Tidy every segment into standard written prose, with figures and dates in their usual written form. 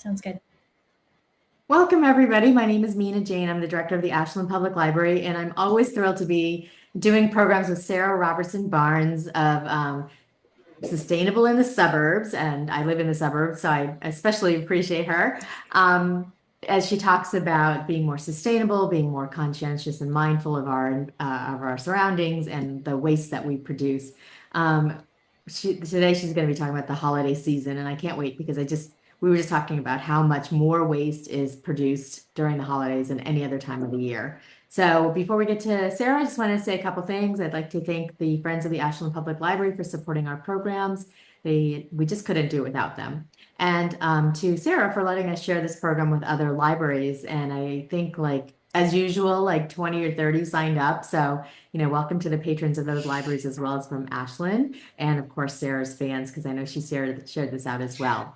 Sounds good. Welcome, everybody. My name is Mina Jane. I'm the director of the Ashland Public Library, and I'm always thrilled to be doing programs with Sarah Robertson-Barnes of Sustainable in the Suburbs. And I live in the suburbs, so I especially appreciate her as she talks about being more sustainable, being more conscientious and mindful of our surroundings and the waste that we produce. Today she's going to be talking about the holiday season, and I can't wait because we were just talking about how much more waste is produced during the holidays than any other time of the year. So before we get to Sarah, I just wanted to say a couple things. I'd like to thank the Friends of the Ashland Public Library for supporting our programs. We just couldn't do it without them. And to Sarah for letting us share this program with other libraries. And I think, like, as usual, like 20 or 30 signed up. So, welcome to the patrons of those libraries as well as from Ashland. And of course, Sarah's fans, because I know she shared this out as well.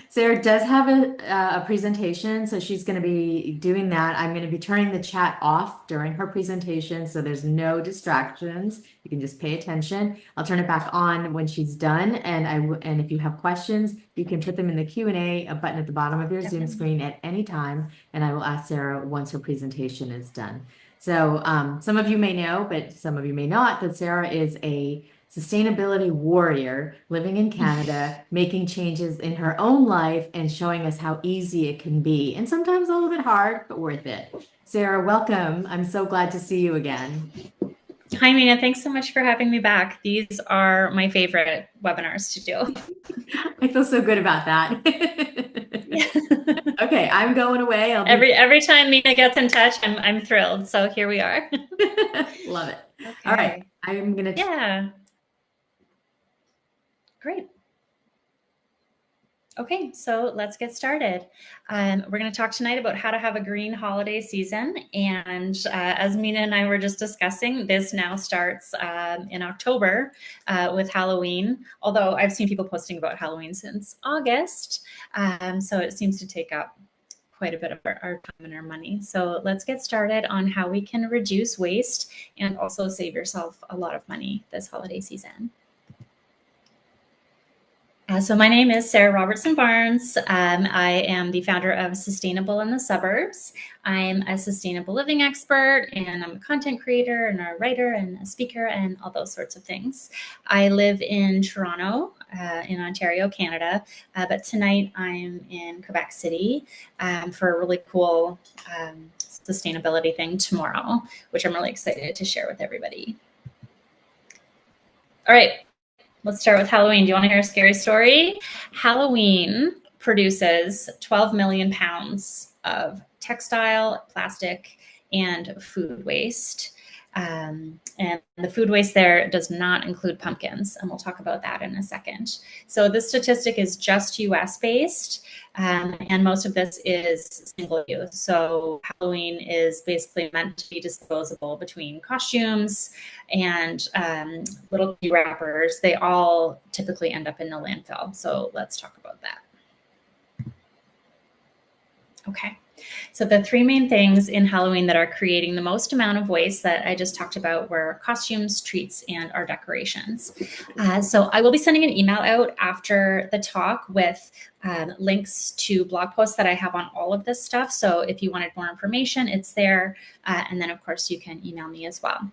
Sarah does have a presentation, so she's going to be doing that. I'm going to be turning the chat off during her presentation, so there's no distractions. You can just pay attention. I'll turn it back on when she's done, and if you have questions, you can put them in the Q&A button at the bottom of your Zoom screen at any time, and I will ask Sarah once her presentation is done. So some of you may know, but some of you may not, that Sarah is a sustainability warrior living in Canada, making changes in her own life and showing us how easy it can be. And sometimes a little bit hard, but worth it. Sarah, welcome. I'm so glad to see you again. Hi, Mina. Thanks so much for having me back. These are my favorite webinars to do. I feel so good about that. Okay, I'm going away. Every time Mina gets in touch, I'm thrilled. So here we are. Love it. Okay. All right, I'm gonna. Yeah. Great. Okay, so let's get started. We're going to talk tonight about how to have a green holiday season. And as Mina and I were just discussing, this now starts in October with Halloween, although I've seen people posting about Halloween since August. So it seems to take up quite a bit of our time and our money. So let's get started on how we can reduce waste and also save yourself a lot of money this holiday season. So my name is Sarah Robertson-Barnes. I am the founder of Sustainable in the Suburbs. I'm a sustainable living expert, and I'm a content creator and a writer and a speaker and all those sorts of things. I live in Toronto, in Ontario, Canada, but tonight I'm in Quebec City for a really cool sustainability thing tomorrow, which I'm really excited to share with everybody. All right. Let's start with Halloween. Do you want to hear a scary story? Halloween produces 12 million pounds of textile, plastic, and food waste. And the food waste there does not include pumpkins, and we'll talk about that in a second. So this statistic is just US based, and most of this is single use. So Halloween is basically meant to be disposable between costumes and little wrappers. They all typically end up in the landfill. So let's talk about that. Okay. So the three main things in Halloween that are creating the most amount of waste that I just talked about were costumes, treats, and our decorations. So I will be sending an email out after the talk with links to blog posts that I have on all of this stuff. So if you wanted more information, it's there. And then, of course, you can email me as well.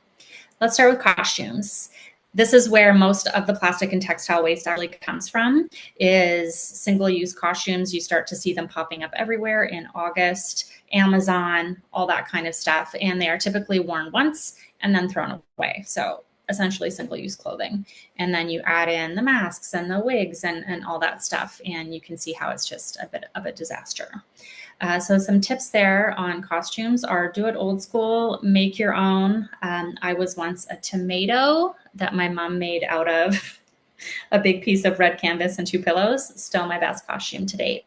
Let's start with costumes. This is where most of the plastic and textile waste actually comes from, is single-use costumes. You start to see them popping up everywhere in August, Amazon, all that kind of stuff. And they are typically worn once and then thrown away. So essentially single-use clothing. And then you add in the masks and the wigs and all that stuff. And you can see how it's just a bit of a disaster. So some tips there on costumes are do it old school, make your own. I was once a tomato that my mom made out of a big piece of red canvas and 2 pillows. Still my best costume to date.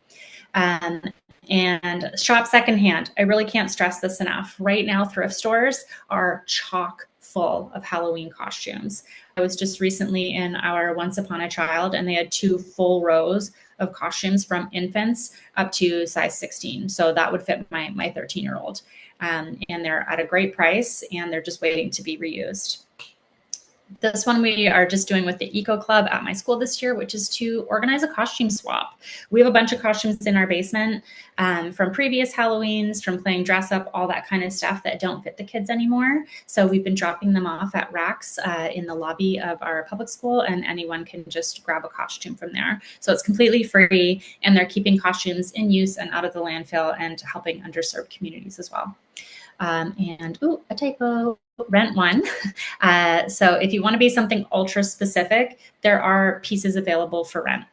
And shop secondhand. I really can't stress this enough. Right now, thrift stores are chock full of Halloween costumes. I was just recently in our Once Upon a Child, and they had 2 full rows of costumes from infants up to size 16. So that would fit my 13-year-old. And they're at a great price, and they're just waiting to be reused. This one we are just doing with the Eco Club at my school this year, which is to organize a costume swap. We have a bunch of costumes in our basement from previous Halloweens, from playing dress up, all that kind of stuff that don't fit the kids anymore. So we've been dropping them off at racks in the lobby of our public school, and anyone can just grab a costume from there. So it's completely free, and they're keeping costumes in use and out of the landfill and helping underserved communities as well. Ooh, a typo, rent one. So if you want to be something ultra specific, there are pieces available for rent.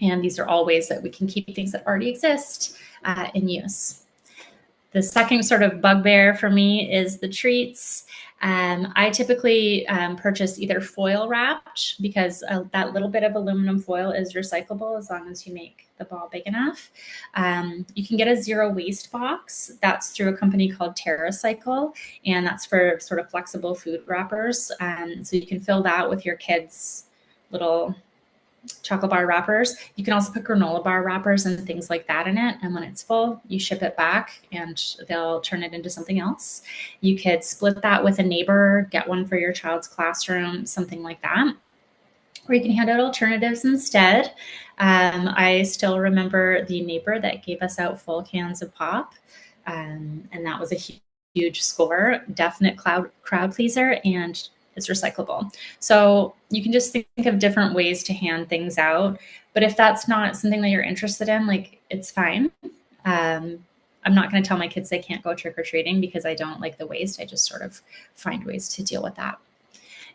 And these are all ways that we can keep things that already exist in use. The second sort of bugbear for me is the treats. I typically purchase either foil wrapped, because that little bit of aluminum foil is recyclable as long as you make the ball big enough. You can get a zero waste box. That's through a company called TerraCycle, and that's for sort of flexible food wrappers. So you can fill that with your kids' little chocolate bar wrappers. You can also put granola bar wrappers and things like that in it. And when it's full, you ship it back and they'll turn it into something else. You could split that with a neighbor, get one for your child's classroom, something like that. Or you can hand out alternatives instead. I still remember the neighbor that gave us out full cans of pop. And that was a huge score, definite crowd pleaser, and it's recyclable. So you can just think of different ways to hand things out. But if that's not something that you're interested in, like, it's fine. I'm not going to tell my kids they can't go trick-or-treating because I don't like the waste. I just sort of find ways to deal with that.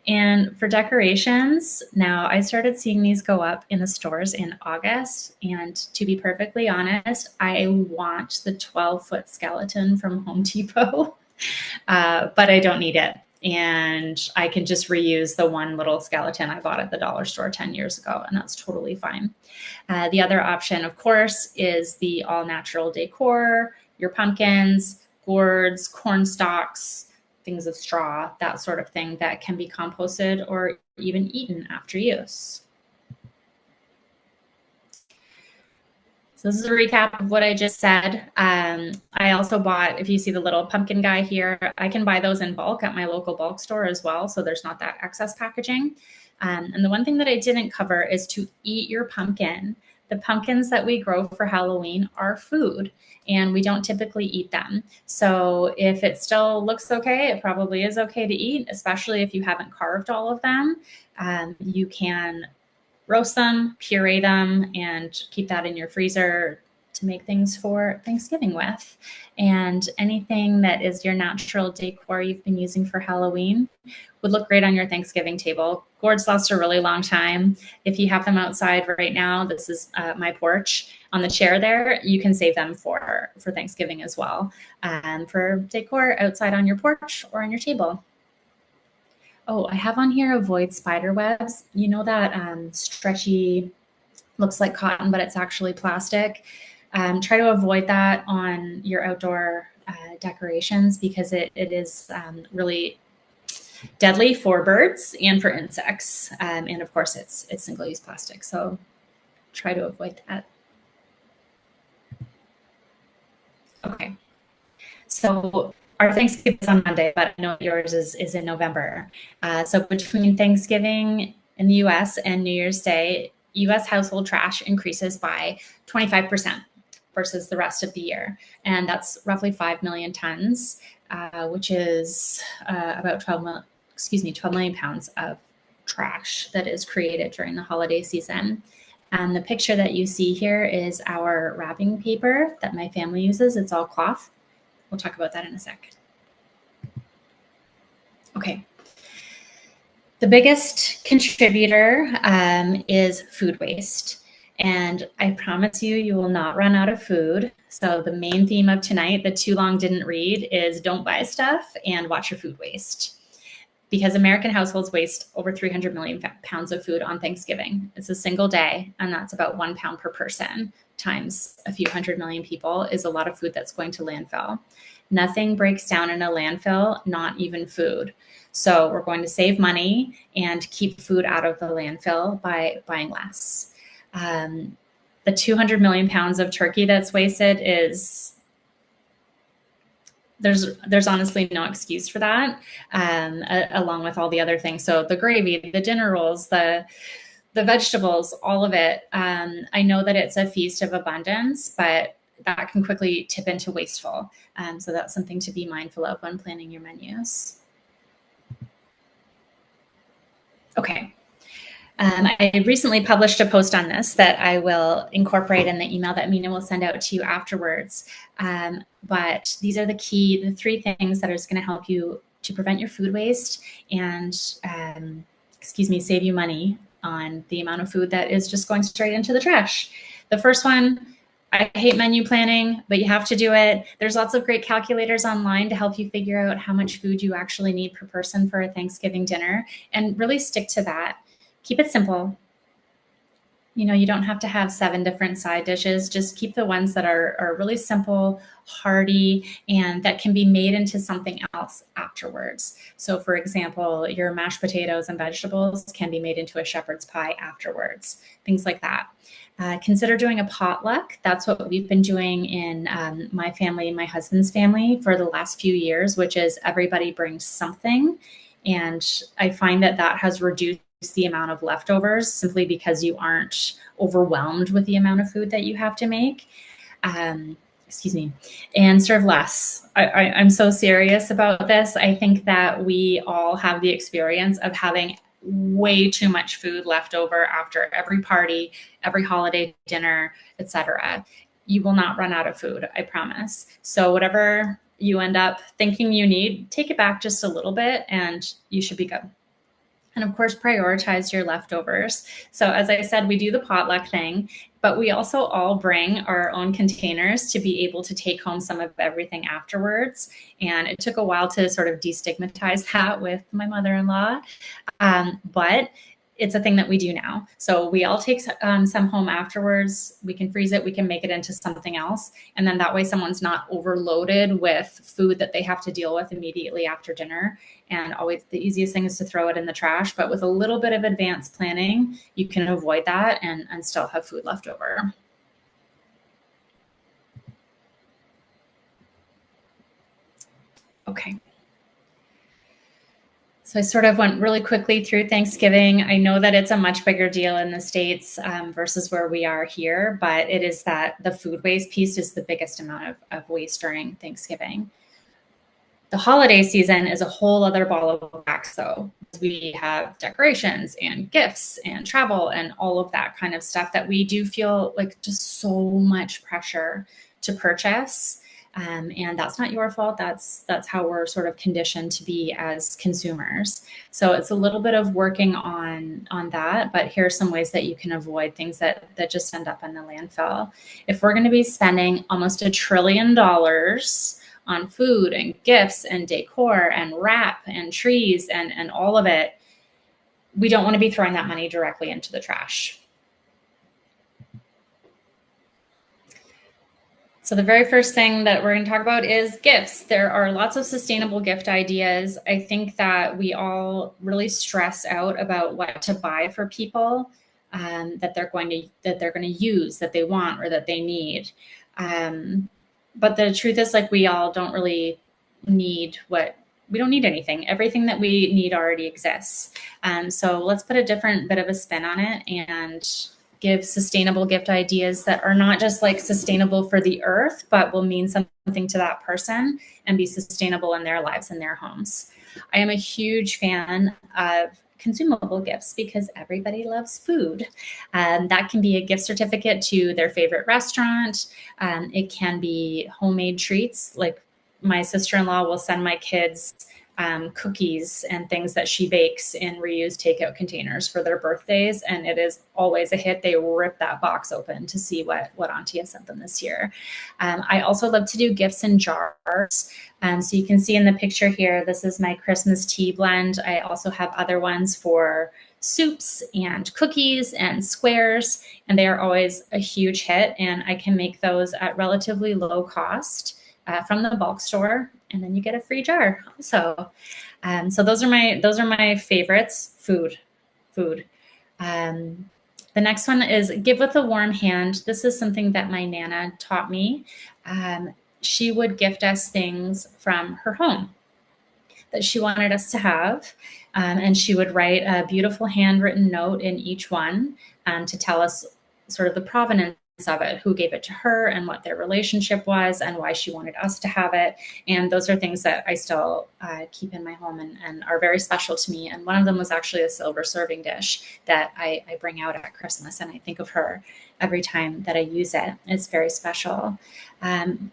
And for decorations, now I started seeing these go up in the stores in August. And to be perfectly honest, I want the 12-foot skeleton from Home Depot, but I don't need it. And I can just reuse the one little skeleton I bought at the dollar store 10 years ago, and that's totally fine. The other option, of course, is the all-natural decor, your pumpkins, gourds, corn stalks, things of straw, that sort of thing that can be composted or even eaten after use. So this is a recap of what I just said. I also bought, if you see the little pumpkin guy here, I can buy those in bulk at my local bulk store as well, so there's not that excess packaging. And the one thing that I didn't cover is to eat your pumpkin. The pumpkins that we grow for Halloween are food, and we don't typically eat them. So if it still looks okay, it probably is okay to eat, especially if you haven't carved all of them. You can roast them, puree them, and keep that in your freezer to make things for Thanksgiving with. And anything that is your natural decor you've been using for Halloween would look great on your Thanksgiving table. Gourds last a really long time. If you have them outside right now, this is my porch. On the chair there, you can save them for Thanksgiving as well, and for decor outside on your porch or on your table. Oh, I have on here avoid spider webs. You know that stretchy, looks like cotton, but it's actually plastic. Try to avoid that on your outdoor decorations because it is really deadly for birds and for insects. And of course, it's single-use plastic. So try to avoid that. Okay. So our Thanksgiving is on Monday, but I know yours is in November. So between Thanksgiving in the US and New Year's Day, US household trash increases by 25% versus the rest of the year. And that's roughly 5 million tons, which is about 12 million pounds of trash that is created during the holiday season. And the picture that you see here is our wrapping paper that my family uses. It's all cloth. We'll talk about that in a sec. Okay. The biggest contributor is food waste. And I promise you, you will not run out of food. So the main theme of tonight, the too long didn't read, is don't buy stuff and watch your food waste. Because American households waste over 300 million pounds of food on Thanksgiving. It's a single day, and that's about 1 pound per person times a few hundred million people is a lot of food that's going to landfill. Nothing breaks down in a landfill, not even food. So we're going to save money and keep food out of the landfill by buying less. The 200 million pounds of turkey that's wasted is there's honestly no excuse for that, along with all the other things. So the gravy, the dinner rolls, the vegetables, all of it. I know that it's a feast of abundance, but that can quickly tip into wasteful. So that's something to be mindful of when planning your menus. Okay. I recently published a post on this that I will incorporate in the email that Mina will send out to you afterwards. But these are the three things that are going to help you to prevent your food waste and, save you money on the amount of food that is just going straight into the trash. The first one, I hate menu planning, but you have to do it. There's lots of great calculators online to help you figure out how much food you actually need per person for a Thanksgiving dinner, and really stick to that. Keep it simple. You don't have to have 7 different side dishes. Just keep the ones that are really simple, hearty, and that can be made into something else afterwards. So for example, your mashed potatoes and vegetables can be made into a shepherd's pie afterwards, things like that. Consider doing a potluck. That's what we've been doing in my family and my husband's family for the last few years, which is everybody brings something. And I find that has reduced the amount of leftovers simply because you aren't overwhelmed with the amount of food that you have to make. And serve less. I'm so serious about this. I think that we all have the experience of having way too much food left over after every party, every holiday dinner, etc. You will not run out of food, I promise. So whatever you end up thinking you need, take it back just a little bit and you should be good. And of course, prioritize your leftovers. So as I said, we do the potluck thing, but we also all bring our own containers to be able to take home some of everything afterwards. And it took a while to sort of destigmatize that with my mother-in-law. But it's a thing that we do now. So we all take some home afterwards. We can freeze it. We can make it into something else. And then that way someone's not overloaded with food that they have to deal with immediately after dinner. And always the easiest thing is to throw it in the trash. But with a little bit of advanced planning, you can avoid that and still have food left over. Okay. So I sort of went really quickly through Thanksgiving. I know that it's a much bigger deal in the States versus where we are here, but it is that the food waste piece is the biggest amount of waste during Thanksgiving. The holiday season is a whole other ball of wax, though. We have decorations and gifts and travel and all of that kind of stuff that we do feel like just so much pressure to purchase. And that's not your fault. That's how we're sort of conditioned to be as consumers. So it's a little bit of working on that, but here are some ways that you can avoid things that just end up in the landfill. If we're going to be spending almost $1 trillion on food and gifts and decor and wrap and trees and all of it, we don't want to be throwing that money directly into the trash. So the very first thing that we're going to talk about is gifts. There are lots of sustainable gift ideas. I think that we all really stress out about what to buy for people that they're going to use, that they want, or that they need. But the truth is, like, we all don't really need we don't need anything. Everything that we need already exists. So let's put a different bit of a spin on it and give sustainable gift ideas that are not just like sustainable for the earth, but will mean something to that person and be sustainable in their lives and their homes. I am a huge fan of consumable gifts because everybody loves food. That can be a gift certificate to their favorite restaurant. It can be homemade treats. Like my sister-in-law will send my kids cookies and things that she bakes in reused takeout containers for their birthdays. And it is always a hit. They rip that box open to see what Auntie has sent them this year. I also love to do gifts in jars. So you can see in the picture here, this is my Christmas tea blend. I also have other ones for soups and cookies and squares, and they are always a huge hit. And I can make those at relatively low cost from the bulk store, and then you get a free jar. So those are my favorites. Food. The next one is give with a warm hand. This is something that my Nana taught me. she would gift us things from her home that she wanted us to have. And she would write a beautiful handwritten note in each one to tell us sort of the provenance of it, who gave it to her and what their relationship was and why she wanted us to have it. And those are things that I still keep in my home and are very special to me. And one of them was actually a silver serving dish that I bring out at Christmas, and I think of her every time that I use it. It's very special.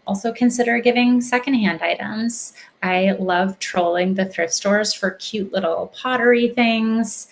Also consider giving secondhand items. I love trolling the thrift stores for cute little pottery things.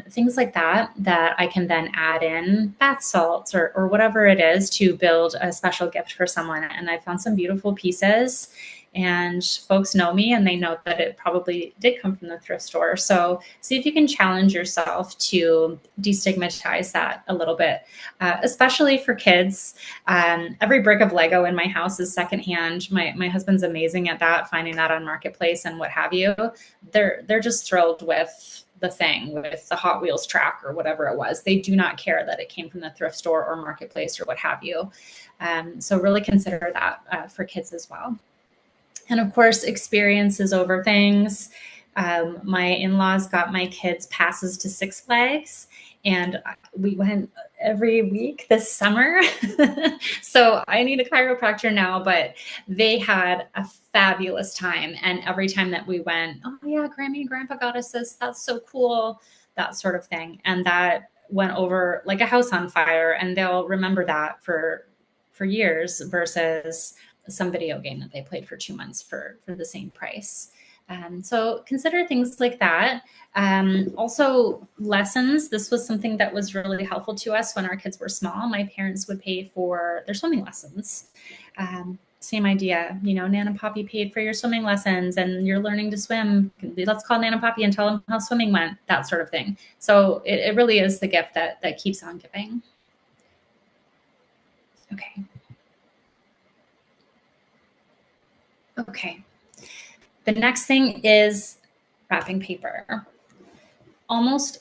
Things like that I can then add in bath salts or whatever it is to build a special gift for someone. And I found some beautiful pieces, and folks know me and they know that it probably did come from the thrift store. So see if you can challenge yourself to destigmatize that a little bit, especially for kids. Every brick of Lego in my house is secondhand. My husband's amazing at that, finding that on Marketplace and what have you. They're just thrilled with the thing, with the Hot Wheels track or whatever it was. They do not care that it came from the thrift store or Marketplace or what have you. So really consider that for kids as well. And of course, experiences over things. My in-laws got my kids passes to Six Flags, and we went every week this summer. So I need a chiropractor now, but they had a fabulous time. And every time that we went, oh yeah, Grammy and Grandpa got us this, that's so cool, that sort of thing. And that went over like a house on fire, and they'll remember that for years versus some video game that they played for 2 months for the same price. So consider things like that. Also lessons. This was something that was really helpful to us when our kids were small. My parents would pay for their swimming lessons. Same idea, Nana Poppy paid for your swimming lessons and you're learning to swim. Let's call Nana Poppy and tell them how swimming went, that sort of thing. So it really is the gift that keeps on giving. Okay. The next thing is wrapping paper. Almost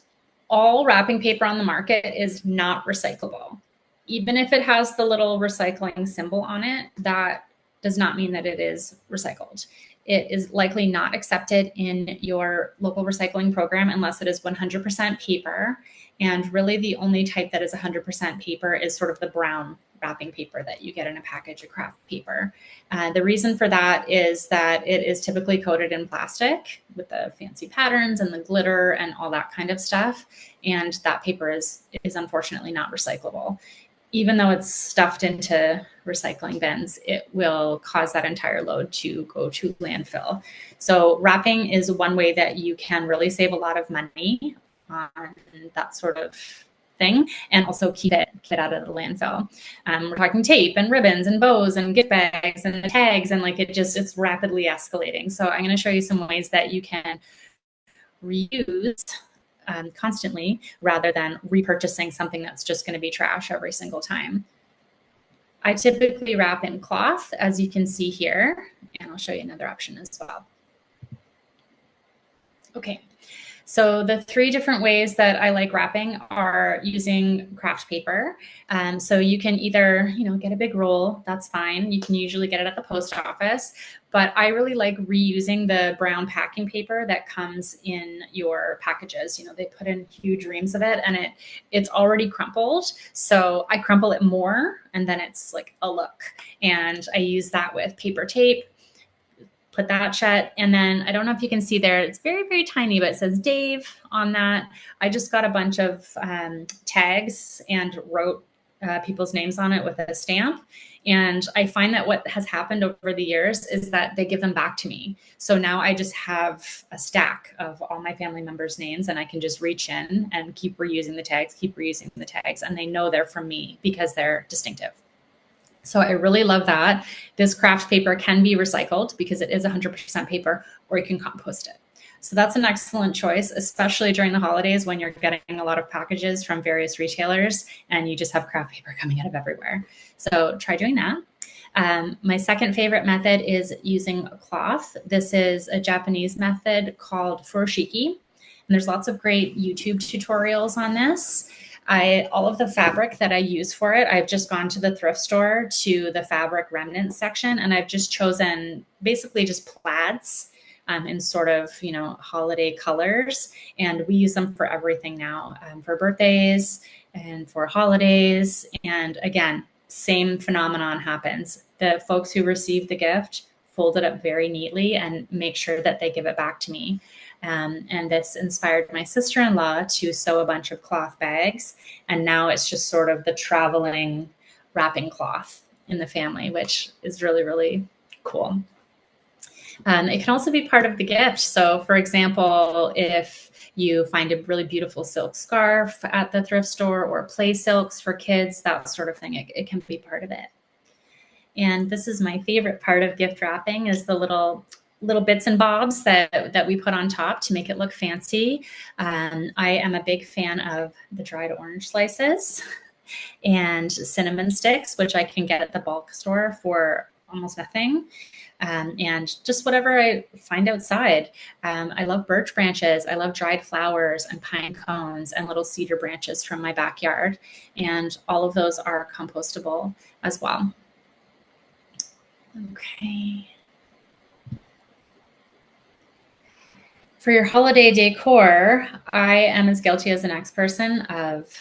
all wrapping paper on the market is not recyclable. Even if it has the little recycling symbol on it, that does not mean that it is recycled. It is likely not accepted in your local recycling program unless it is 100% paper. And really the only type that is 100% paper is sort of the brown wrapping paper that you get in a package of craft paper. The reason for that is that it is typically coated in plastic with the fancy patterns and the glitter and all that kind of stuff. And that paper is unfortunately not recyclable. Even though it's stuffed into recycling bins, it will cause that entire load to go to landfill. So wrapping is one way that you can really save a lot of money on that sort of thing, and also keep it out of the landfill. We're talking tape and ribbons and bows and gift bags and tags, and it's rapidly escalating. So I'm going to show you some ways that you can reuse constantly rather than repurchasing something that's just going to be trash every single time. I typically wrap in cloth, as you can see here, and I'll show you another option as well. Okay. So the 3 different ways that I like wrapping are using craft paper. So you can either, get a big roll, that's fine. You can usually get it at the post office, but I really like reusing the brown packing paper that comes in your packages. They put in huge reams of it and it's already crumpled. So I crumple it more and then it's like a look. And I use that with paper tape. Put that shut. And then I don't know if you can see there, it's very, very tiny, but it says Dave on that. I just got a bunch of tags and wrote people's names on it with a stamp. And I find that what has happened over the years is that they give them back to me. So now I just have a stack of all my family members' names and I can just reach in and keep reusing the tags, and they know they're from me because they're distinctive. So I really love that. This craft paper can be recycled because it is 100% paper, or you can compost it. So that's an excellent choice, especially during the holidays when you're getting a lot of packages from various retailers and you just have craft paper coming out of everywhere. So try doing that. My second favorite method is using a cloth. This is a Japanese method called furoshiki. And there's lots of great YouTube tutorials on this. All of the fabric that I use for it, I've just gone to the thrift store to the fabric remnants section, and I've just chosen basically just plaids in sort of, holiday colors. And we use them for everything now, for birthdays and for holidays. And again, same phenomenon happens. The folks who receive the gift fold it up very neatly and make sure that they give it back to me. And this inspired my sister-in-law to sew a bunch of cloth bags. And now it's just sort of the traveling wrapping cloth in the family, which is really, really cool. It can also be part of the gift. So, for example, if you find a really beautiful silk scarf at the thrift store or play silks for kids, that sort of thing, it can be part of it. And this is my favorite part of gift wrapping, is the little bits and bobs that we put on top to make it look fancy. I am a big fan of the dried orange slices and cinnamon sticks, which I can get at the bulk store for almost nothing. And just whatever I find outside. I love birch branches. I love dried flowers and pine cones and little cedar branches from my backyard. And all of those are compostable as well. Okay. For your holiday decor, I am as guilty as the next person of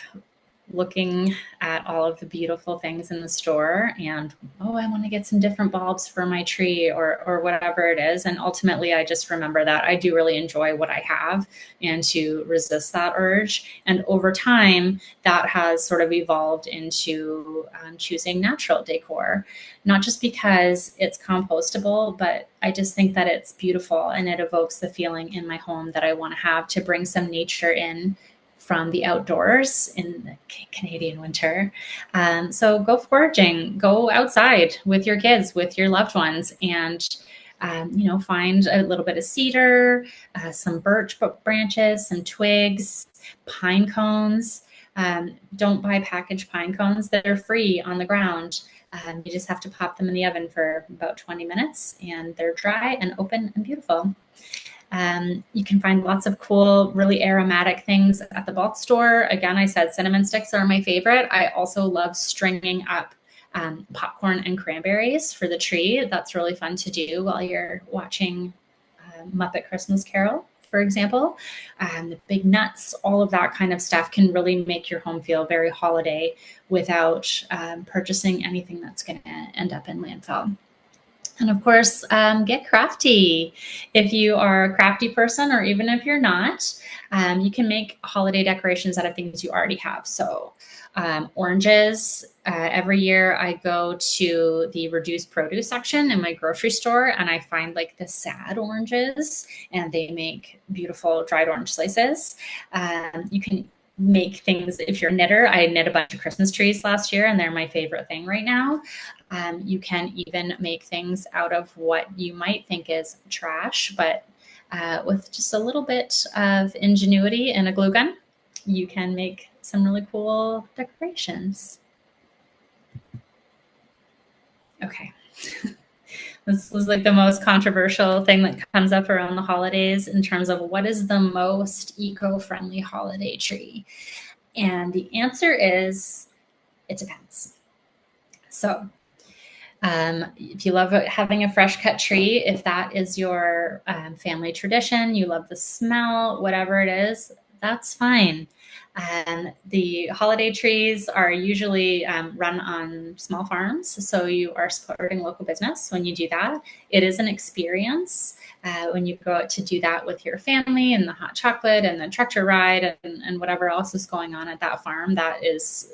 looking at all of the beautiful things in the store and, oh, I want to get some different bulbs for my tree or whatever it is. And ultimately, I just remember that I do really enjoy what I have and to resist that urge. And over time, that has sort of evolved into choosing natural decor, not just because it's compostable, but I just think that it's beautiful and it evokes the feeling in my home that I want to have, to bring some nature in from the outdoors in the Canadian winter. So go foraging, go outside with your kids, with your loved ones, and find a little bit of cedar, some birch branches, some twigs, pine cones. Don't buy packaged pine cones that are free on the ground. You just have to pop them in the oven for about 20 minutes and they're dry and open and beautiful. You can find lots of cool, really aromatic things at the bulk store. Again, I said cinnamon sticks are my favorite. I also love stringing up popcorn and cranberries for the tree. That's really fun to do while you're watching Muppet Christmas Carol, for example. The big nuts, all of that kind of stuff can really make your home feel very holiday without purchasing anything that's going to end up in landfill. And of course, get crafty. If you are a crafty person, or even if you're not, you can make holiday decorations out of things you already have. So oranges, every year I go to the reduced produce section in my grocery store and I find like the sad oranges, and they make beautiful dried orange slices. You can make things, if you're a knitter, I knit a bunch of Christmas trees last year and they're my favorite thing right now. You can even make things out of what you might think is trash, but with just a little bit of ingenuity and a glue gun, you can make some really cool decorations. Okay. This was like the most controversial thing that comes up around the holidays in terms of what is the most eco-friendly holiday tree. And the answer is, it depends. So if you love having a fresh cut tree, if that is your family tradition, you love the smell, whatever it is, that's fine. The holiday trees are usually run on small farms, so you are supporting local business when you do that. It is an experience when you go out to do that with your family, and the hot chocolate and the tractor ride and whatever else is going on at that farm. That is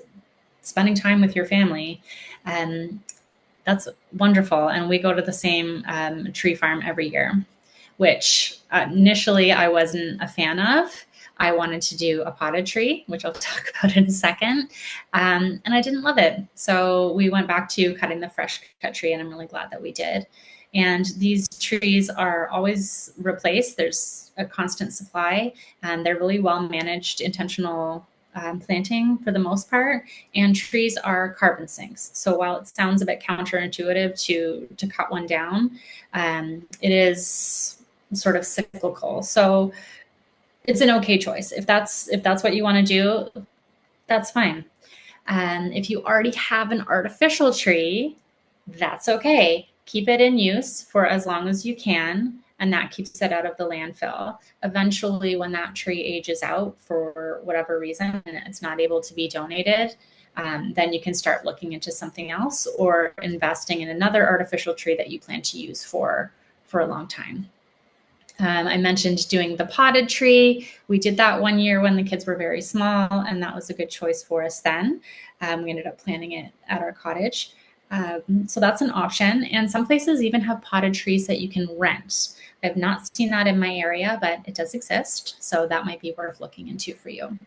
spending time with your family. That's wonderful. And we go to the same tree farm every year, which initially I wasn't a fan of. I wanted to do a potted tree, which I'll talk about in a second. And I didn't love it. So we went back to cutting the fresh cut tree, and I'm really glad that we did. And these trees are always replaced. There's a constant supply, and they're really well managed, intentional planting for the most part. And trees are carbon sinks. So while it sounds a bit counterintuitive to cut one down, it is sort of cyclical. So it's an okay choice. If that's what you want to do, That's fine. If you already have an artificial tree, that's okay. Keep it in use for as long as you can, and that keeps it out of the landfill. Eventually, when that tree ages out for whatever reason and it's not able to be donated, then you can start looking into something else or investing in another artificial tree that you plan to use for a long time. I mentioned doing the potted tree. We did that one year when the kids were very small, and that was a good choice for us then. We ended up planting it at our cottage. So that's an option. And some places even have potted trees that you can rent. I've not seen that in my area, but it does exist. So that might be worth looking into for you.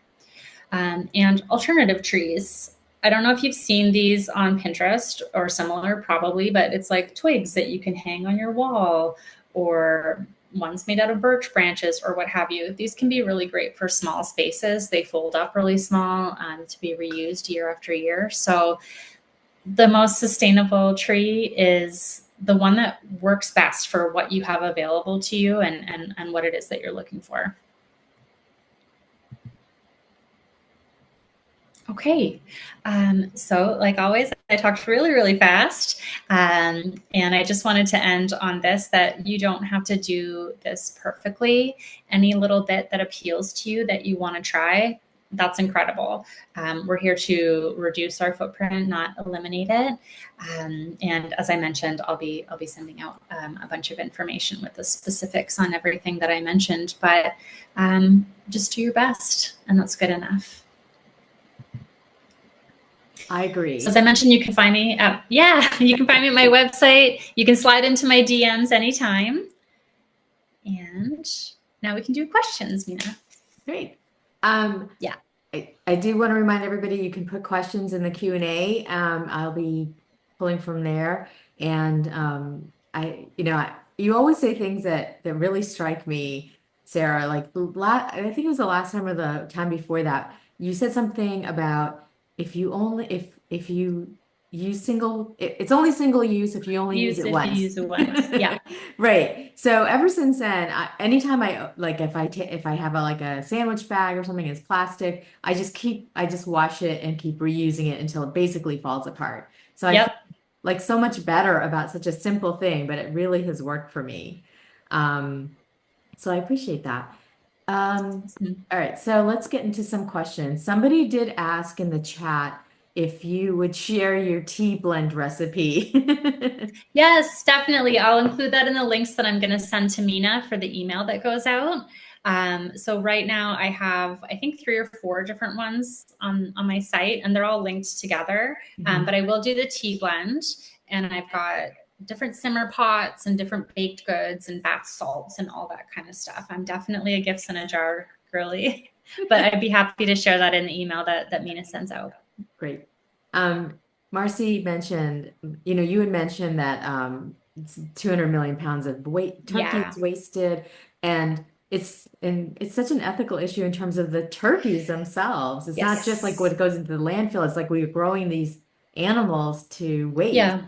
And alternative trees. I don't know if you've seen these on Pinterest or similar, probably, but it's like twigs that you can hang on your wall, or ones made out of birch branches or what have you. These can be really great for small spaces. They fold up really small to be reused year after year. So the most sustainable tree is the one that works best for what you have available to you and what it is that you're looking for. Okay, so like always, I talked really, really fast, and I just wanted to end on this, that you don't have to do this perfectly. Any little bit that appeals to you that you want to try, that's incredible. We're here to reduce our footprint, not eliminate it. And as I mentioned, I'll be sending out a bunch of information with the specifics on everything that I mentioned, but just do your best, and that's good enough. I agree. So as I mentioned, you can find me at, you can find me at my website. You can slide into my DMs anytime. And now we can do questions, Mina. Great. Yeah. I do want to remind everybody you can put questions in the Q&A. I'll be pulling from there. And you always say things that really strike me, Sarah. Like I think it was the last time or the time before that, you said something about if you use it's only single use if you only use it if once. you use it once. Yeah. Right. So ever since then, anytime if I have like a sandwich bag or something, it's plastic, I just wash it and keep reusing it until it basically falls apart. So I feel Yep. like so much better about such a simple thing, but it really has worked for me. So I appreciate that. All right, so let's get into some questions. Somebody did ask in the chat if you would share your tea blend recipe. Yes, definitely. I'll include that in the links that I'm going to send to Mina for the email that goes out. So right now I have, I think, 3 or 4 different ones on my site, and they're all linked together. But I will do the tea blend, and I've got different simmer pots and different baked goods and bath salts and all that kind of stuff. I'm definitely a gifts in a jar girly, but I'd be happy to share that in the email that Mina sends out. Great. Marcy mentioned, you had mentioned that it's 200 million pounds of turkeys wasted, and it's such an ethical issue in terms of the turkeys themselves. It's not just like what goes into the landfill. It's like we're growing these animals to waste.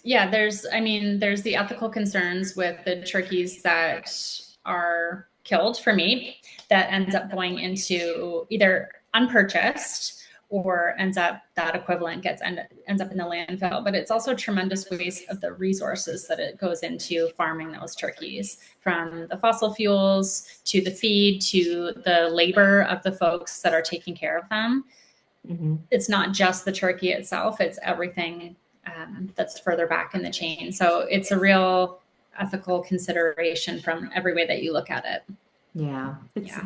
Yeah, there's the ethical concerns with the turkeys that are killed for meat that ends up going into either unpurchased or that equivalent ends up in the landfill. But it's also a tremendous waste of the resources that it goes into farming those turkeys, from the fossil fuels to the feed to the labor of the folks that are taking care of them. It's not just the turkey itself, it's everything that's further back in the chain. So it's a real ethical consideration from every way that you look at it. Yeah, it's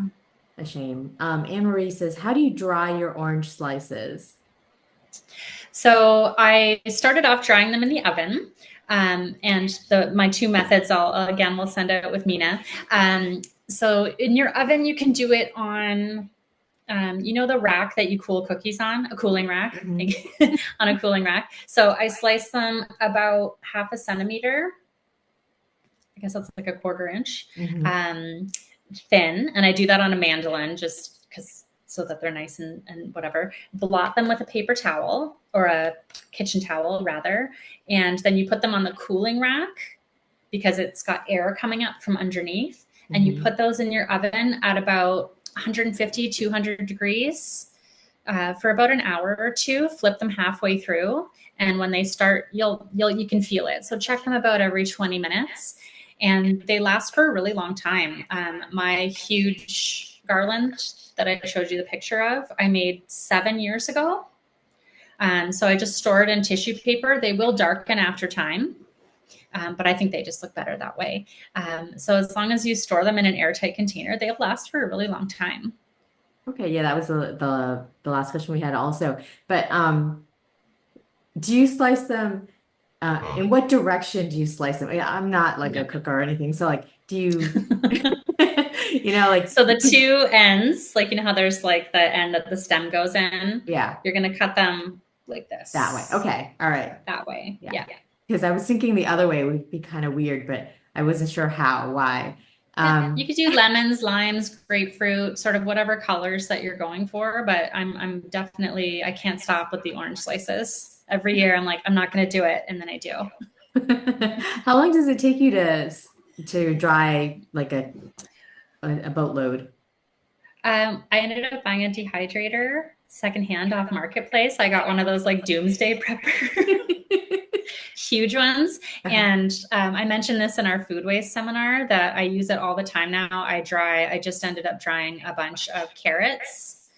a shame. Anne Marie says, how do you dry your orange slices? So I started off drying them in the oven. And my 2 methods we'll send out with Mina. So in your oven, you can do it on the rack that you cool cookies on, a cooling rack, on a cooling rack. So I slice them about 1/2 centimeter. I guess that's like a 1/4 inch thin. And I do that on a mandolin just so that they're nice and whatever. Blot them with a paper towel, or a kitchen towel rather. And then you put them on the cooling rack because it's got air coming up from underneath. And you put those in your oven at about 150, 200 degrees for about an hour or two, flip them halfway through. And when they start, you can feel it. So check them about every 20 minutes, and they last for a really long time. My huge garland that I showed you the picture of, I made 7 years ago. So I just store it in tissue paper. They will darken after time, but I think they just look better that way. So as long as you store them in an airtight container, they'll last for a really long time. Okay, yeah, that was the last question we had also. But do you slice them? In what direction do you slice them? I'm not like a cook or anything, so like, do you, like, So the two ends, like, how there's like the end that the stem goes in, yeah, you're going to cut them like this. that way. Okay, all right. That way. Yeah. Because I was thinking the other way would be kind of weird, but I wasn't sure why. Yeah, you could do lemons, limes, grapefruit, sort of whatever colors that you're going for. But I'm definitely, I can't stop with the orange slices. Every year I'm like, I'm not going to do it. And then I do. How long does it take you to dry like a boatload? I ended up buying a dehydrator secondhand off Marketplace. I got one of those like doomsday prepper huge ones. And I mentioned this in our food waste seminar that I use it all the time now. I just ended up drying a bunch of carrots,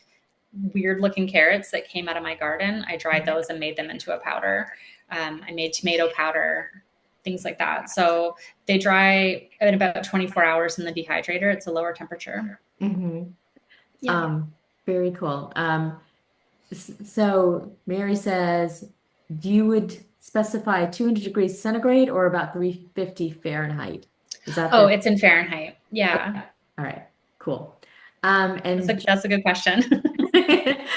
weird looking carrots that came out of my garden. I dried those and made them into a powder. I made tomato powder, things like that. So they dry in about 24 hours in the dehydrator. It's a lower temperature. Mm-hmm. Yeah. Very cool. So Mary says, you would specify 200 degrees centigrade or about 350 Fahrenheit. Is that it's in Fahrenheit. Yeah. All right, cool. And that's a good question.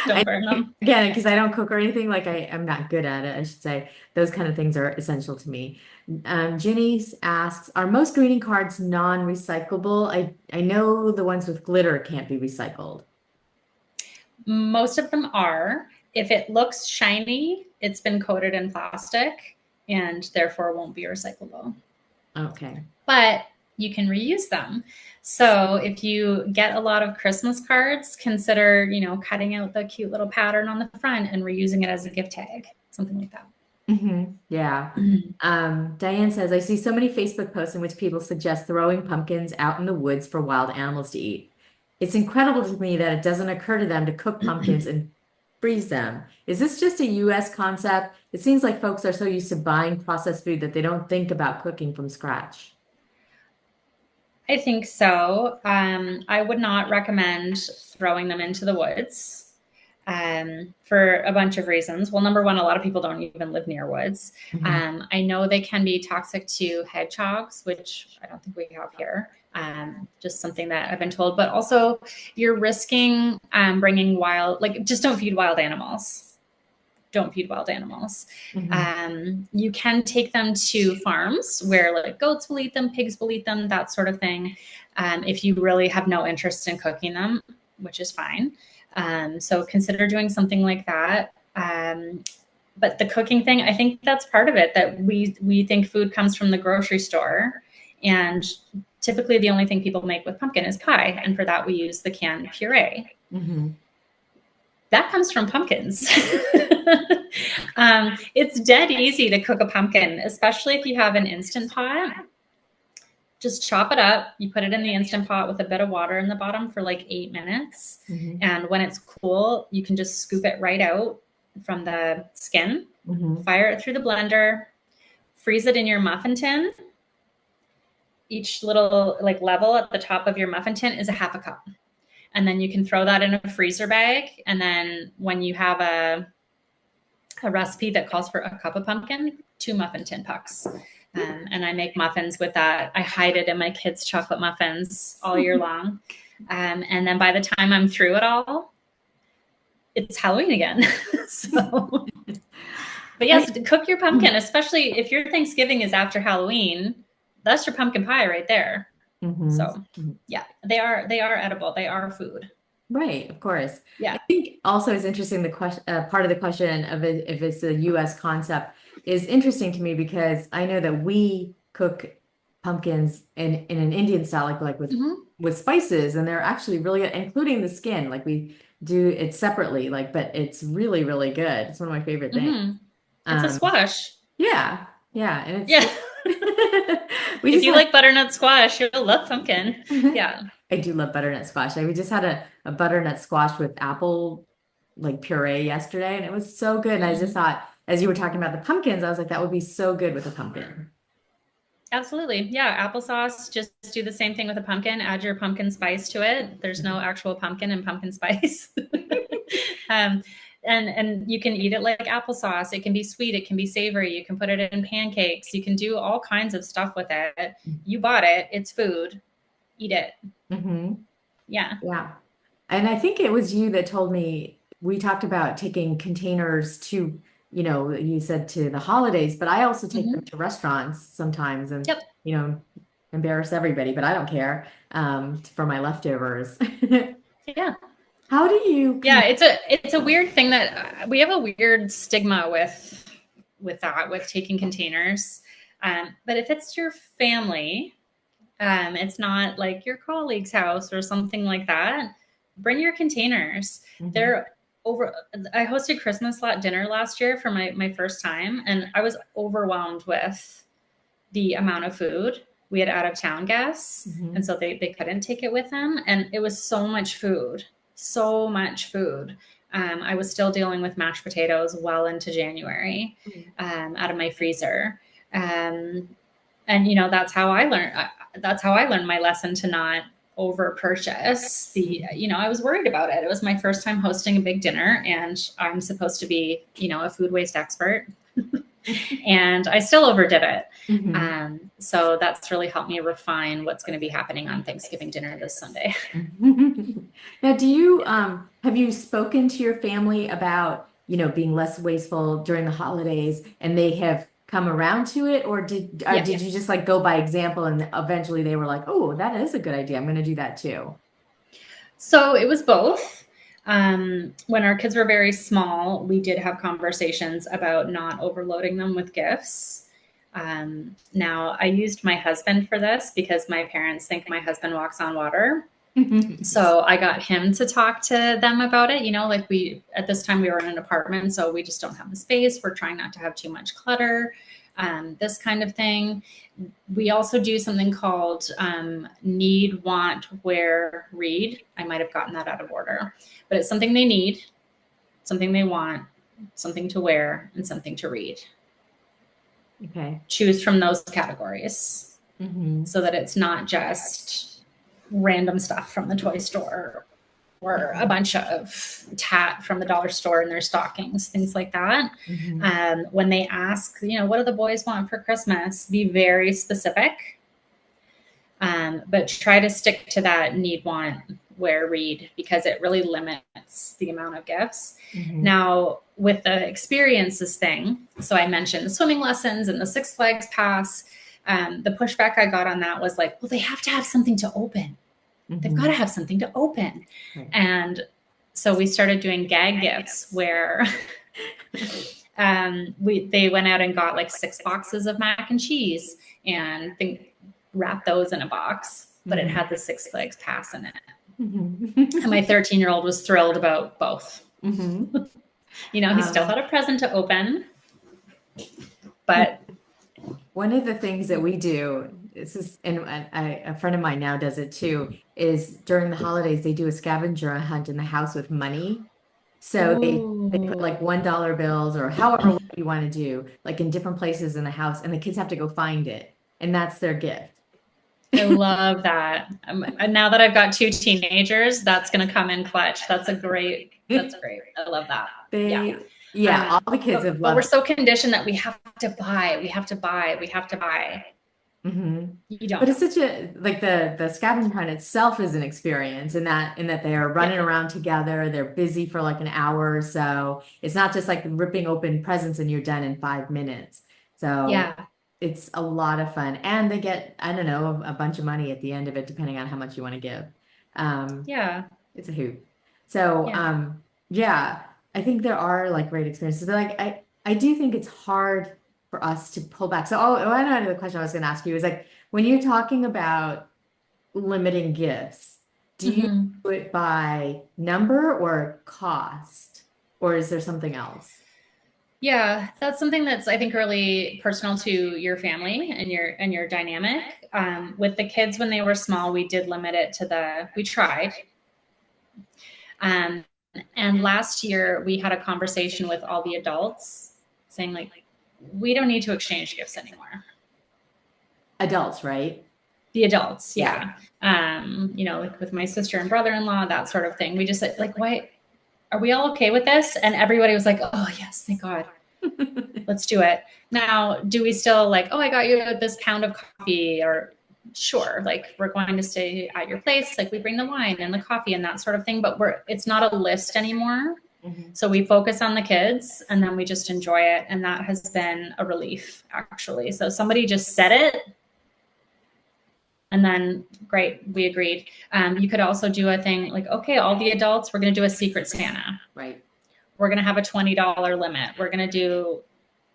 Don't burn them. Again, because I don't cook or anything, like I'm not good at it, I should say. Those kind of things are essential to me. Ginny asks, are most greeting cards non-recyclable? I know the ones with glitter can't be recycled. Most of them are. If it looks shiny, it's been coated in plastic and therefore won't be recyclable. Okay. But you can reuse them. So if you get a lot of Christmas cards, consider, cutting out the cute little pattern on the front and reusing it as a gift tag, something like that. Mm-hmm. Yeah. Diane says, I see so many Facebook posts in which people suggest throwing pumpkins out in the woods for wild animals to eat. It's incredible to me that it doesn't occur to them to cook pumpkins and freeze them. Is this just a US concept? It seems like folks are so used to buying processed food that they don't think about cooking from scratch. I think so. I would not recommend throwing them into the woods for a bunch of reasons. Well, number one, a lot of people don't even live near woods. I know they can be toxic to hedgehogs, which I don't think we have here. Just something that I've been told. But also, you're risking bringing just don't feed wild animals. Don't feed wild animals. You can take them to farms where like goats will eat them, pigs will eat them, that sort of thing. If you really have no interest in cooking them, which is fine. So consider doing something like that. But the cooking thing, I think that's part of it, that we think food comes from the grocery store. And typically the only thing people make with pumpkin is pie. And for that, we use the canned puree. That comes from pumpkins. It's dead easy to cook a pumpkin, especially if you have an Instant Pot. Just chop it up. You put it in the Instant Pot with a bit of water in the bottom for like 8 minutes. And when it's cool, you can just scoop it right out from the skin, fire it through the blender, freeze it in your muffin tin. Each little like level at the top of your muffin tin is a half a cup. And then you can throw that in a freezer bag. And then when you have a recipe that calls for a cup of pumpkin, 2 muffin tin pucks. And I make muffins with that. I hide it in my kids' chocolate muffins all year long. And then by the time I'm through it all, it's Halloween again. But yes, cook your pumpkin, especially if your Thanksgiving is after Halloween. That's your pumpkin pie right there. So yeah, they are edible. They are food. Right, of course. Yeah. I think also it's interesting the question part of the question of it, if it's a US concept is interesting to me because I know that we cook pumpkins in an Indian style, like with spices, and they're actually really good, including the skin. Like we do it separately, like, but it's really, really good. It's one of my favorite things. Hmm. It's a Um, squash. yeah, yeah, and it's Yeah. we If just you had like butternut squash, you'll love pumpkin. Yeah. I do love butternut squash. We just had a butternut squash with apple like puree yesterday, and it was so good. And I just Mm. thought, as you were talking about the pumpkins, I was like, that would be so good with a pumpkin. Absolutely. Yeah. Applesauce, just do the same thing with a pumpkin. Add your pumpkin spice to it. There's no actual pumpkin and pumpkin spice. um, and you can eat it like applesauce. It can be sweet. It can be savory. You can put it in pancakes. You can do all kinds of stuff with it. You bought it. It's food. Eat it. Hmm. Yeah. Yeah. And I think it was you that told me we talked about taking containers to, you said to the holidays, but I also take them Hmm. to restaurants sometimes and, Yep. you know, embarrass everybody, but I don't care, for my leftovers. Yeah. How do you Yeah. con It's a weird thing that we have a weird stigma with that, with taking containers. But if it's your family, it's not like your colleague's house or something like that. Bring your containers. Mhm. They're over. I hosted Christmas dinner last year for my first time, and I was overwhelmed with the amount of food. We had out of town guests, and Mhm. so they couldn't take it with them, and it was so much food, so much food. I was still dealing with mashed potatoes well into January, Mhm. out of my freezer. And that's how I learned. That's how I learned my lesson to not over purchase. I was worried about it. It was my first time hosting a big dinner, and I'm supposed to be a food waste expert, and I still overdid it. Mhm. So that's really helped me refine what's going to be happening on Thanksgiving dinner this Sunday. Now, do you Yeah. have you spoken to your family about, being less wasteful during the holidays and they have come around to it, or Yeah. did you just like go by example and eventually they were like, "Oh, that is a good idea. I'm going to do that too." So it was both. When our kids were very small, we did have conversations about not overloading them with gifts. Now, I used my husband for this because my parents think my husband walks on water. So I got him to talk to them about it. Like at this time, we were in an apartment, so we just don't have the space. We're trying not to have too much clutter, this kind of thing. We also do something called need, want, wear, read. I might have gotten that out of order, but it's something they need, something they want, something to wear, and something to read. Okay. Choose from those categories Hmm. so that it's not just random stuff from the toy store or a bunch of tat from the dollar store in their stockings, things like that. Hmm. When they ask, what do the boys want for Christmas? Be very specific, but try to stick to that need, want, wear, read, because it really limits the amount of gifts. Hmm. Now, with the experiences thing, so I mentioned the swimming lessons and the Six Flags pass. The pushback I got on that was like, well, they have to have something to open. They've got to Hmm. have something to open. Right. And so we started doing gag gifts where they went out and got like 6 boxes of mac and cheese and wrapped those in a box, but it Hmm. had the Six Flags pass in it. And my Hmm. 13-year-old was thrilled about both. Hmm. He still had a present to open, You but One of the things that we do, this is, and a friend of mine now does it too, is during the holidays, they do a scavenger hunt in the house with money. So they put like ooh, $1 bills or however what you want to do, like in different places in the house, and the kids have to go find it. And that's their gift. I love that. And now that I've got 2 teenagers, that's going to come in clutch. That's great. I love that. Yeah. Yeah, all the kids have But we're loved so conditioned that we have to buy, we have to buy, we have to buy. it. Hmm. You But don't. it's such a like the scavenger hunt itself is an experience in that they are Yeah. running around together, they're busy for like an hour or so. It's not just like ripping open presents and you're done in 5 minutes. So Yeah. it's a lot of fun. And they get, I don't know, a bunch of money at the end of it, depending on how much you want to give. Um, Yeah. it's a hoot. So Yeah. yeah, I think there are like great experiences. But like I do think it's hard for us to pull back. So another question I was gonna ask you is like when you're talking about limiting gifts, Do you Mhm. do it by number or cost? Or is there something else? Yeah, that's something that's I think really personal to your family and your dynamic. With the kids when they were small, we did limit it to we tried. Um, and last year we had a conversation with all the adults saying like, we don't need to exchange gifts anymore. Adults, right? The adults, Yeah. yeah. Like with my sister and brother-in-law, that sort of thing. We just like, why are we all okay with this? And everybody was like, oh yes, thank God. Let's do it. Now, do we still like, oh, I got you this pound of coffee, or sure, like we're going to stay at your place, like we bring the wine and the coffee and that sort of thing, but it's not a list anymore. Mhm. So we focus on the kids and then we just enjoy it. And that has been a relief, actually. So somebody just said it. And then, great, we agreed. You could also do a thing like, okay, all the adults, we're going to do a secret Santa. Right. We're going to have a $20 limit. We're going to do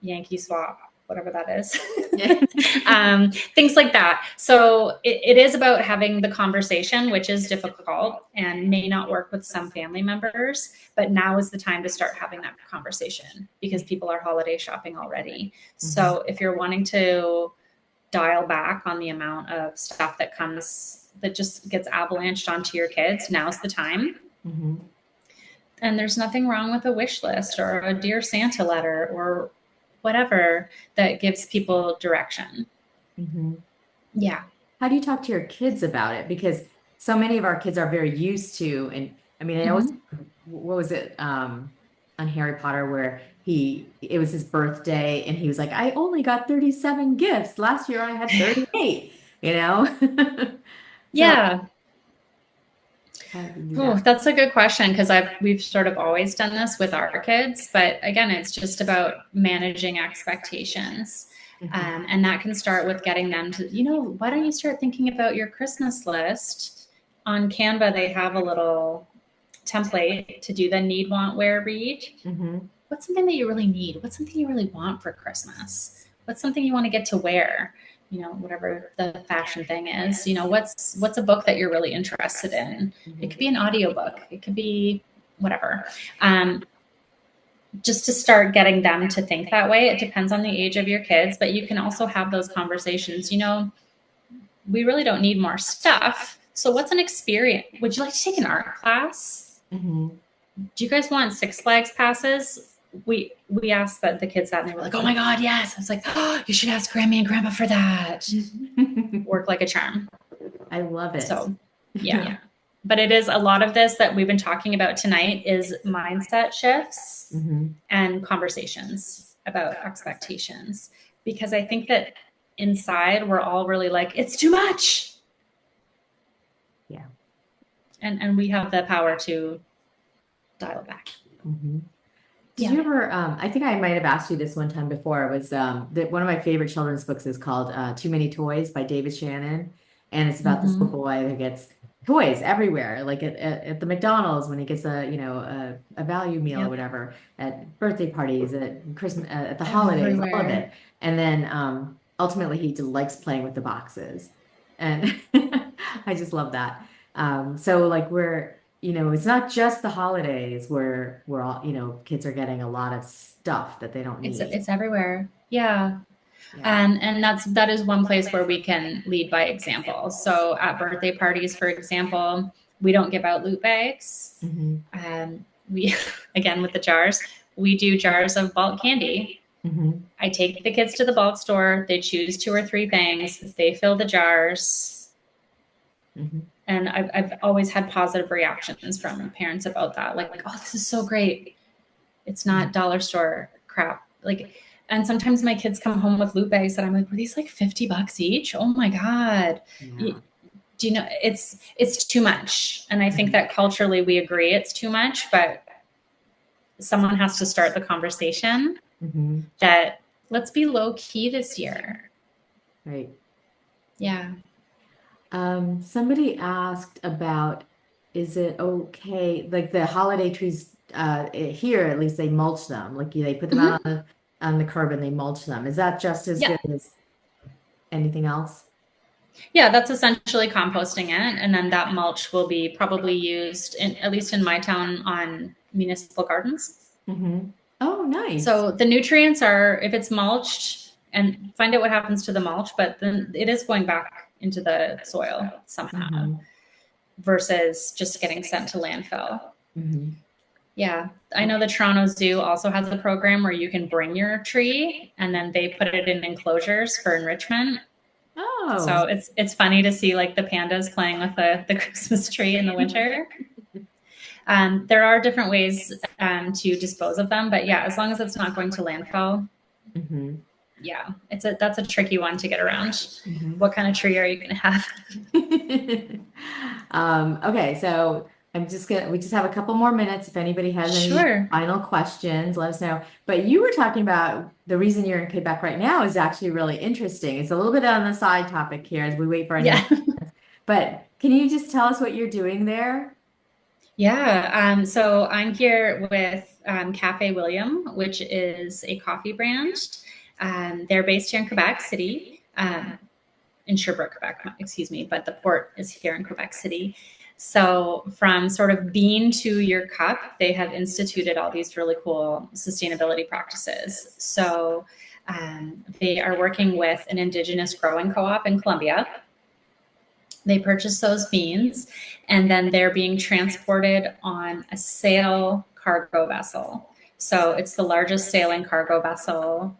Yankee swap, whatever that is. Yeah. Things like that. So it is about having the conversation, which is difficult and may not work with some family members. But now is the time to start having that conversation because people are holiday shopping already. So if you're wanting to dial back on the amount of stuff that just gets avalanched onto your kids, now's the time. Mm-hmm. And there's nothing wrong with a wish list or a Dear Santa letter or whatever that gives people direction. Mm-hmm. Yeah. How do you talk to your kids about it? Because so many of our kids are very used to, and I mean, I always, Mm-hmm. what was it, on Harry Potter where it was his birthday and he was like, I only got 37 gifts. Last year I had 38, you know? So Yeah. how do you do Oh, that? that's a good question because we've sort of always done this with our kids, but again, it's just about managing expectations. Mhm. And that can start with getting them to, why don't you start thinking about your Christmas list? On Canva, they have a little template to do the need, want, wear, read. Mhm. What's something that you really need? What's something you really want for Christmas? What's something you want to get to wear? Whatever the fashion thing is, what's a book that you're really interested in? It Mhm. could be an audiobook. It could be whatever. Um, just to start getting them to think that way. It depends on the age of your kids, but you can also have those conversations. We really don't need more stuff. So what's an experience? Would you like to take an art class? Mhm. Do you guys want Six Flags passes? We asked the kids that and they were like, oh my God, yes. I was like, oh, you should ask Grammy and Grandpa for that. Work like a charm. I love it. So yeah. But it is a lot of this that we've been talking about tonight is mindset shifts Mhm. and conversations about expectations. Because I think that inside we're all really like, it's too much. Yeah. And we have the power to dial it back. Mhm. Did Yeah. you ever, I think I might have asked you this one time before, it was that one of my favorite children's books is called Too Many Toys by David Shannon. And it's about this little Mm-hmm. boy that gets toys everywhere, like at the McDonald's when he gets a value meal or Yep. whatever, at birthday parties, at Christmas, at the holidays, all of Everywhere. it. And then ultimately he likes playing with the boxes. And I just love that. So like it's not just the holidays where we're all, kids are getting a lot of stuff that they don't need. It's everywhere. Yeah. Yeah. And that is one place where we can lead by example. So at birthday parties, for example, we don't give out loot bags. Hmm. We again with the jars, we do jars of bulk candy. Hmm. I take the kids to the bulk store. They choose 2 or 3 things. They fill the jars. Hmm. And I've always had positive reactions from parents about that. Like, oh, this is so great. It's not dollar store crap. And sometimes my kids come home with loot bags that I'm like, were these like $50 each? Oh my God. Yeah. Do you know it's too much. And I think that culturally we agree it's too much, but someone has to start the conversation Hmm. that let's be low key this year. Right. Yeah. Somebody asked about, is it okay, like the holiday trees, here, at least they mulch them, like they put them out Mm-hmm. on the curb and they mulch them. Is that just as Yeah. good as anything else? Yeah, that's essentially composting it. And then that mulch will be probably used, at least in my town, on municipal gardens. Mm-hmm. Oh, nice. So the nutrients are, if it's mulched, and find out what happens to the mulch, but then it is going back into the soil somehow Mm-hmm. versus just getting sent to landfill. Mm-hmm. Yeah, I know the Toronto Zoo also has a program where you can bring your tree and then they put it in enclosures for enrichment. So Oh. it's funny to see like the pandas playing with the Christmas tree in the winter. There are different ways to dispose of them, but yeah, as long as it's not going to landfill, Mm-hmm. yeah, that's a tricky one to get around. Mm-hmm. What kind of tree are you going to have? Okay, so we just have a couple more minutes. If anybody has any Sure. final questions, let us know. But you were talking about the reason you're in Quebec right now is actually really interesting. It's a little bit on the side topic here as we wait for anyone. Yeah. But can you just tell us what you're doing there? Yeah. So I'm here with Cafe William, which is a coffee brand. They're based here in Quebec City, in Sherbrooke, Quebec, excuse me, but the port is here in Quebec City. So from sort of bean to your cup, they have instituted all these really cool sustainability practices. So they are working with an Indigenous growing co-op in Colombia. They purchase those beans, and then they're being transported on a sail cargo vessel. So it's the largest sailing cargo vessel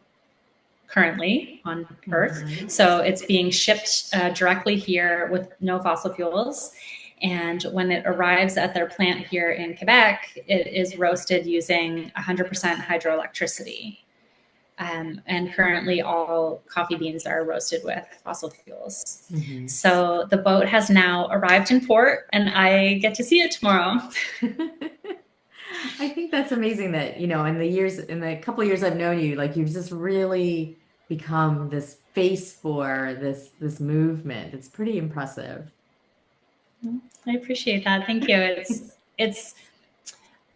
currently on Earth. Mhm. So it's being shipped directly here with no fossil fuels. And when it arrives at their plant here in Quebec, it is roasted using 100% hydroelectricity. And currently, all coffee beans are roasted with fossil fuels. Mhm. So the boat has now arrived in port, and I get to see it tomorrow. I think that's amazing that, in the couple years I've known you, like you've just really become this face for this movement. It's pretty impressive. I appreciate that. Thank you. It's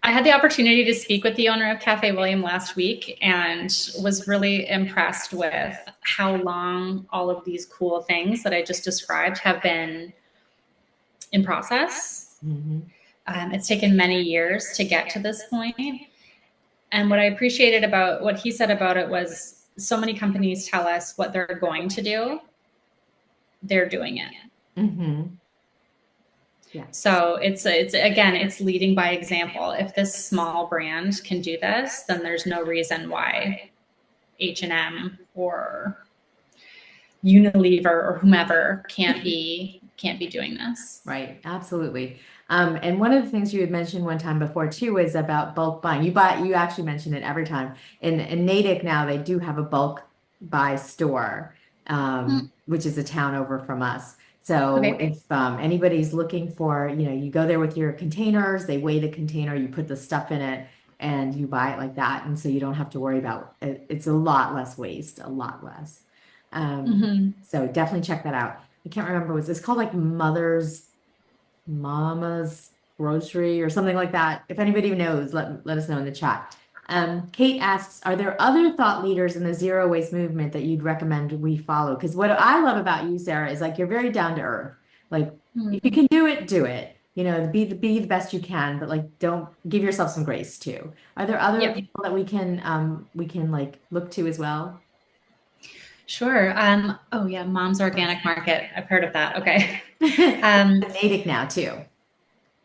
I had the opportunity to speak with the owner of Cafe William last week and was really impressed with how long all of these cool things that I just described have been in process. Hmm. It's taken many years to get to this point. And what I appreciated about what he said about it was so many companies tell us what they're going to do, they're doing it. Hmm. Yeah. So it's again, it's leading by example. If this small brand can do this, then there's no reason why H&M or Unilever or whomever can't be doing this. Right. Absolutely. And one of the things you had mentioned one time before too was about bulk buying. You actually mention it every time. In Natick now they do have a bulk buy store, Mm, which is a town over from us. So okay. if anybody's looking for, you go there with your containers, they weigh the container, you put the stuff in it, and you buy it like that. And so you don't have to worry about it. It's a lot less waste, a lot less. Mm-hmm. So definitely check that out. I can't remember, was this called like Mama's Grocery or something like that? If anybody knows, let us know in the chat. Kate asks, are there other thought leaders in the zero waste movement that you'd recommend we follow? Because what I love about you, Sarah, is like you're very down to earth. Like if you Mm-hmm. can do it, do it. Be the best you can, but like don't give yourself some grace too. Are there other Yep. people that we can like look to as well? Sure. Oh yeah, Mom's Organic Market. I've heard of that. Okay. The Natick now too.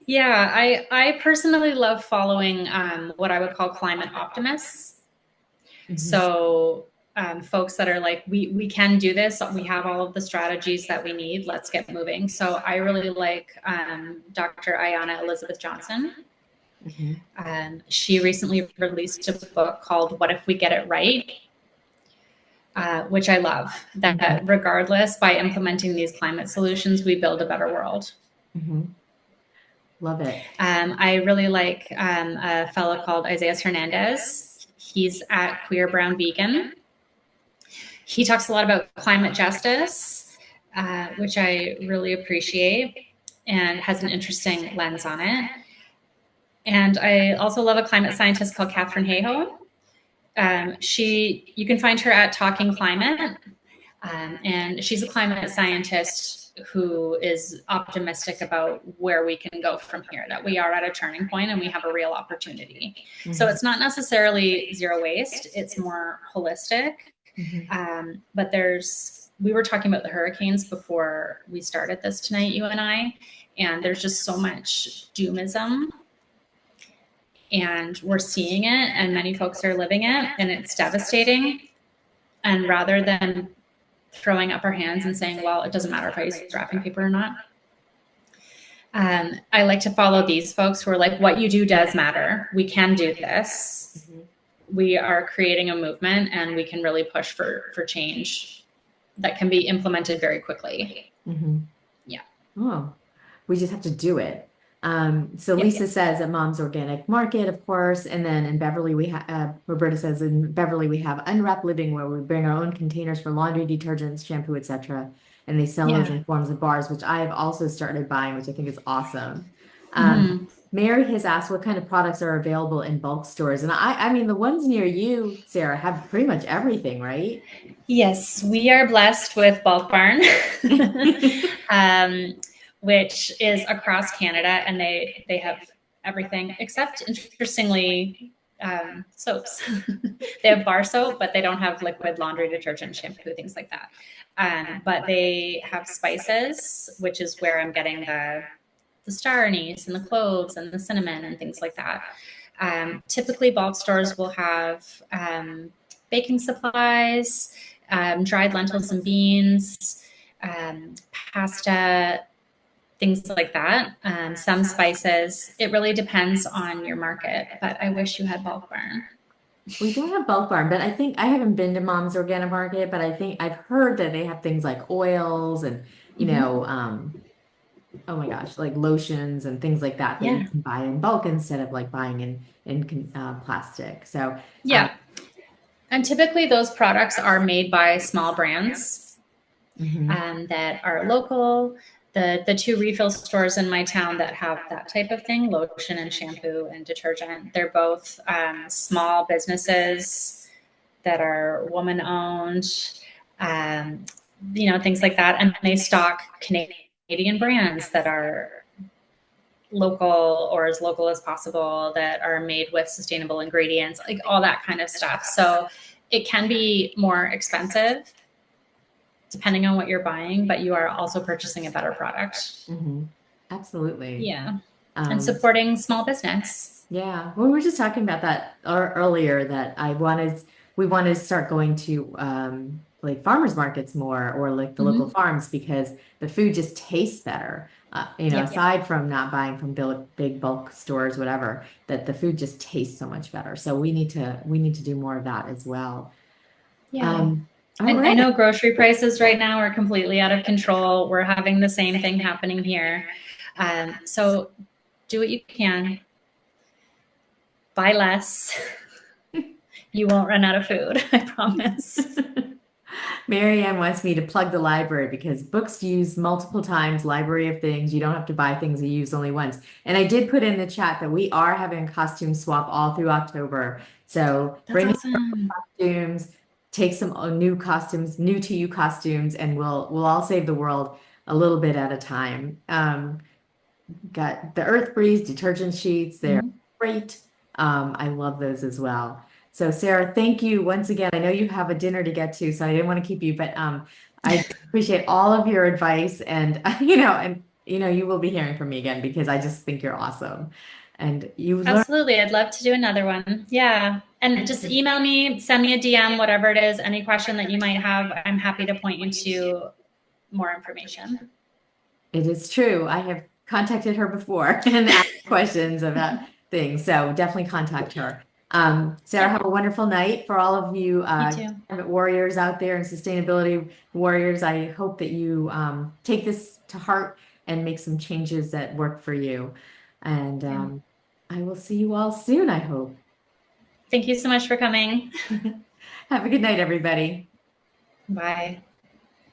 Yeah, I personally love following what I would call climate optimists. Mhm. So folks that are like, we can do this. We have all of the strategies that we need. Let's get moving. So I really like Dr. Ayana Elizabeth Johnson. Mhm. She recently released a book called "What If We Get It Right," which I love. That Mhm. regardless, by implementing these climate solutions, we build a better world. Mhm. Love it. I really like a fellow called Isaiah Hernandez. He's at Queer Brown Vegan. He talks a lot about climate justice, which I really appreciate and has an interesting lens on it. And I also love a climate scientist called Catherine Hayhoe. You can find her at Talking Climate. And she's a climate scientist who is optimistic about where we can go from here, that we are at a turning point and we have a real opportunity. So it's not necessarily zero waste, it's more holistic. But we were talking about the hurricanes before we started this tonight, you and I, and there's just so much doomism, and we're seeing it, and many folks are living it, and it's devastating. And rather than throwing up our hands and saying, well, it doesn't matter if I use wrapping paper or not, I like to follow these folks who are like, what you do does matter. We can do this. We are creating a movement, and we can really push for change that can be implemented very quickly. Yeah. Oh, we just have to do it. So Lisa says at Mom's Organic Market, of course, and then in Beverly we have Roberta says in Beverly we have Unwrapped Living, where we bring our own containers for laundry, detergents, shampoo, etc. And they sell those in forms of bars, which I have also started buying, which I think is awesome. Mary has asked what kind of products are available in bulk stores, and I mean the ones near you, Sarah, have pretty much everything, right? Yes, we are blessed with Bulk Barn. Which is across Canada, and they have everything except, interestingly, soaps. They have bar soap, but they don't have liquid laundry detergent, shampoo, things like that. But they have spices, which is where I'm getting the star anise and the cloves and the cinnamon and things like that. Typically, bulk stores will have baking supplies, dried lentils and beans, pasta, things like that. Some spices. It really depends on your market, but I wish you had Bulk Barn. We don't have Bulk Barn, but I think I haven't been to Mom's Organic Market, but I think I've heard that they have things like oils and, oh my gosh, like lotions and things like that you can buy in bulk instead of like buying in plastic. So and typically those products are made by small brands that are local. The two refill stores in my town that have that type of thing, lotion and shampoo and detergent, they're both small businesses that are woman owned, things like that. And they stock Canadian brands that are local or as local as possible, that are made with sustainable ingredients, like all that kind of stuff. So it can be more expensive depending on what you're buying, but you are also purchasing a better product. Absolutely. Yeah. And supporting small business. Yeah. Well, we were just talking about that earlier, that we wanted to start going to like farmers markets more, or like the local farms, because the food just tastes better. Aside from not buying from big bulk stores, whatever, that the food just tastes so much better. So we need to do more of that as well. I know grocery prices right now are completely out of control. We're having the same thing happening here. So do what you can. Buy less. You won't run out of food, I promise. Mary Ann wants me to plug the library because books used multiple times, library of things. You don't have to buy things you use only once. And I did put in the chat that we are having a costume swap all through October. So bring costumes, take some new costumes, new to you costumes, and we'll all save the world a little bit at a time. Got the Earth Breeze detergent sheets. They're great. I love those as well. So Sarah, thank you once again. I know you have a dinner to get to, so I didn't want to keep you, but I appreciate all of your advice, and you will be hearing from me again because I just think you're awesome. And Absolutely. I'd love to do another one. Yeah. And just email me, send me a DM, whatever it is, any question that you might have. I'm happy to point you to more information. It is true. I have contacted her before and asked questions about things. So definitely contact her. Sarah, have a wonderful night. For all of you warriors out there and sustainability warriors, I hope that you take this to heart and make some changes that work for you. And I will see you all soon, I hope. Thank you so much for coming. Have a good night, everybody. Bye.